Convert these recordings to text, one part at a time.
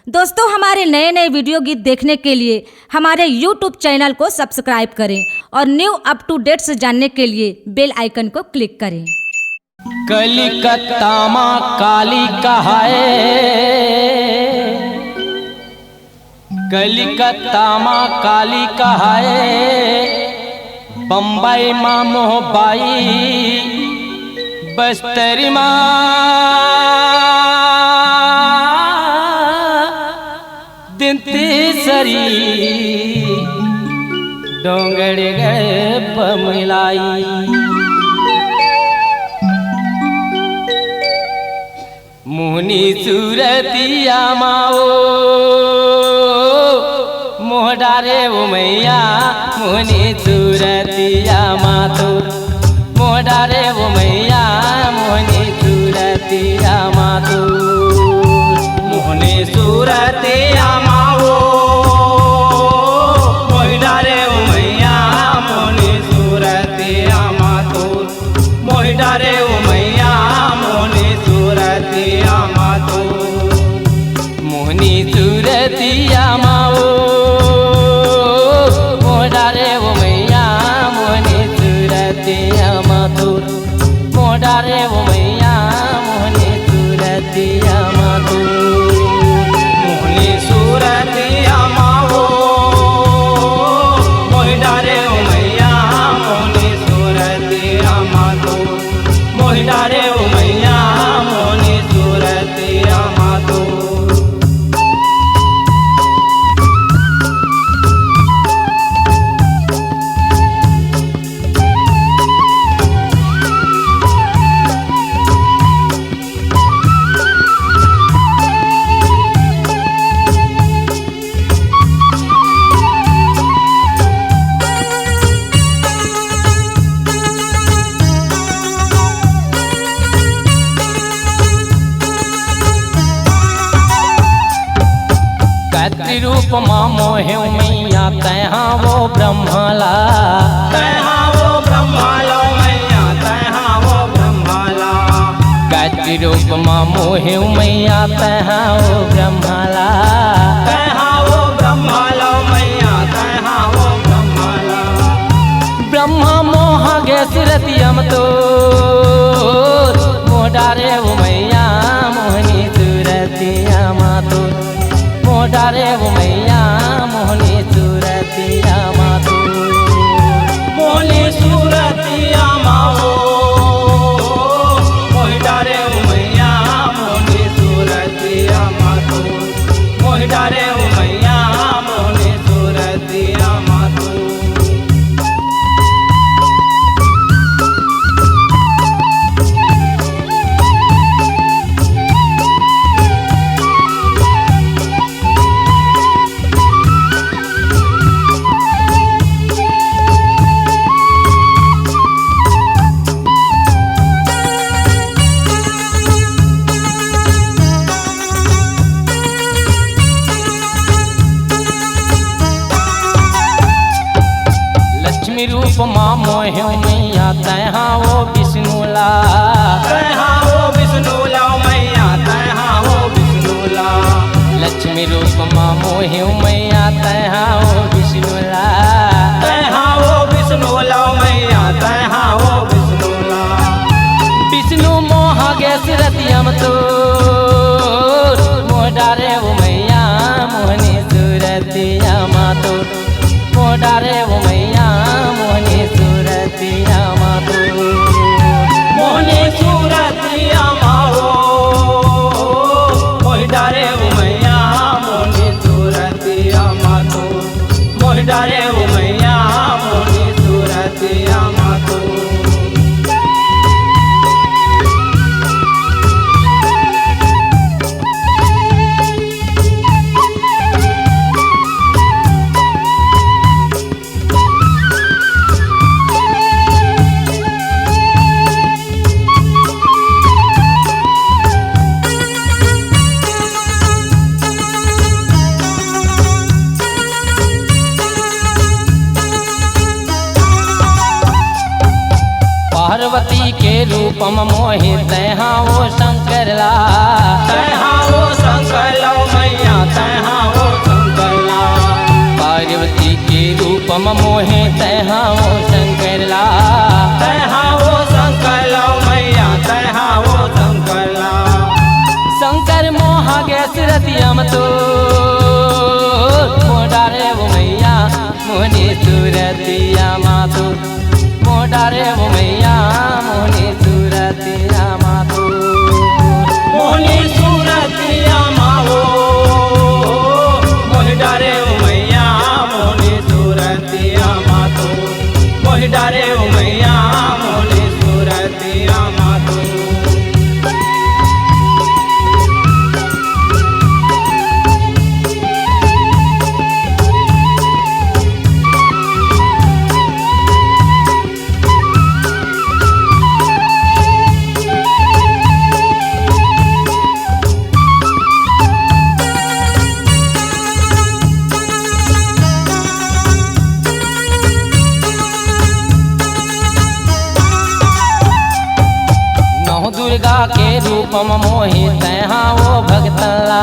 दोस्तों, हमारे नए नए वीडियो गीत देखने के लिए हमारे YouTube चैनल को सब्सक्राइब करें और न्यू अप टू डेट से जानने के लिए बेल आइकन को क्लिक करें। कलिकत्ता माँ काली कहाए, कलिकत्ता माँ काली कहाए, बम्बई माँ मोहबाई, बस्तरी माँ दिंतीसरी, डोंगड़ गए पमिलाई। मोहनी सूरतिया माओ मोहडारे वो मैया, मोहनी सूरतिया माँ तो मोहडारे वो मैया, मोहनी सूरतिया माँ तो मोहनी सूरतिया माओ मोहडारे वो मैया, मोहनी सूरतिया माँ तो मोहडारे वो मैया, मोहनी सूरतिया माँ तो मोहनी सूरतिया माओ मोहडारे वो मैया, मोहनी सूरतिया माँ तो मोहडारे वो मैया, मोहनी सूरतिया माँ तो मोहनी सूरतिया माओ मोहडारे वो मैया, मोहनी सूरतिया माँ तो मोहडारे वो मैया, मोहनी सूरतिया माँ तो रूप माँ मोहे मैया, तैहा वो ब्रह्मला, तैहा वो ब्रह्मला मैया, तैहा वो ब्रह्मला। गायत्री रूप माँ मोहे मैया, तैहा वो ब्रह्मला, तैहा वो ब्रह्मला मैया, तैहा वो ब्रह्मला। ब्रह्मा मोह गे सुरतियम तो मोहडारे वो मैया, मोहनी सूरतिया माँ तो मोहडारे वो मैया, मोहनी सूरतिया माँ तो मोहनी सूरतिया माँ मोहडारे वो मैया, मोहनी सूरतिया माँ तो मोहडारे वो मैया, मोहनी सूरतिया माँ तो रूप माँ मोहे मैया, तैहा वो विष्णुला, तैहा वो विष्णुला मैया, तैहा वो विष्णुला। लक्ष्मी रूप माँ मोहे मैया, तैहा वो विष्णुला, तैहा वो विष्णुला मैया, तैहा वो विष्णुला। विष्णु मोह गे सुरतियम तो मोहडारे वो मैया, मोहनी सूरतिया माँ तो मोहडारे वो मैया, मोहनी सूरतिया माँ तो मोहनी सूरतिया माँ मोहडारे वो मैया, मोहनी सूरतिया माँ तो मोहडारे वो मैया, मोहनी सूरतिया माँ तो पार्वती के रूपम मोहि तैहा वो शंकरला, तैहा वो शंकरला मैया, सूरतिया मतो मोडारे वो मैया मोहनी सूरतिया मातो मोडारे वो मैया मोहनी सूरतिया मातो मोहनी सूरतिया माओ मोहडारे वो मैया मोहनी सूरतिया मातो मोहडारे वो मैया मोहनी सूरतिया मातो दुर्गा के रूप मोहि तैहा वो भक्तला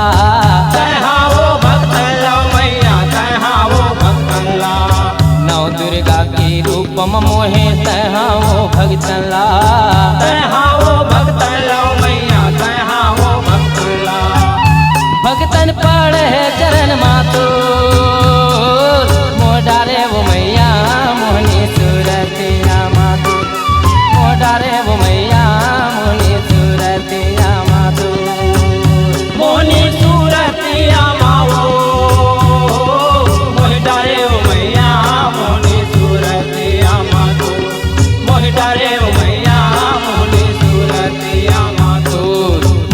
तैहा वो भक्तला मैया तैहा वो भक्तला नौ दुर्गा के रूप मोहि तैहा वो भक्तला तैहा वो भक्तला मैया तैहा वो भक्तला भक्तन पड़े चरण मातो मोडारे वो मैया मोहनी सूरतिया मातो मोडारे वो मैया मोहनी सूरतिया माओ मोहडारे ओ मैया मोहनी सूरतिया मातो मोहडारे ओ मैया मोहनी सूरतिया मातो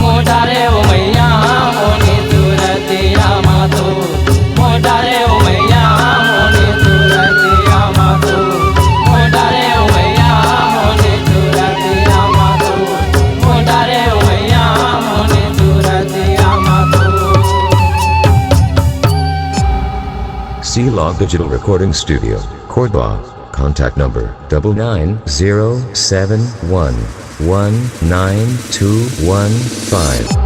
मोहडारे ओ मैया मोहनी सूरतिया मातो मोहडारे ओ मैया मोहनी सूरतिया मातो मोहडारे ओ मैया मोहनी सूरतिया मातो मोहडारे ओ मैया मोहनी सूरतिया मातो C-Log Digital Recording Studio, Cordoba. Contact number 99071192115.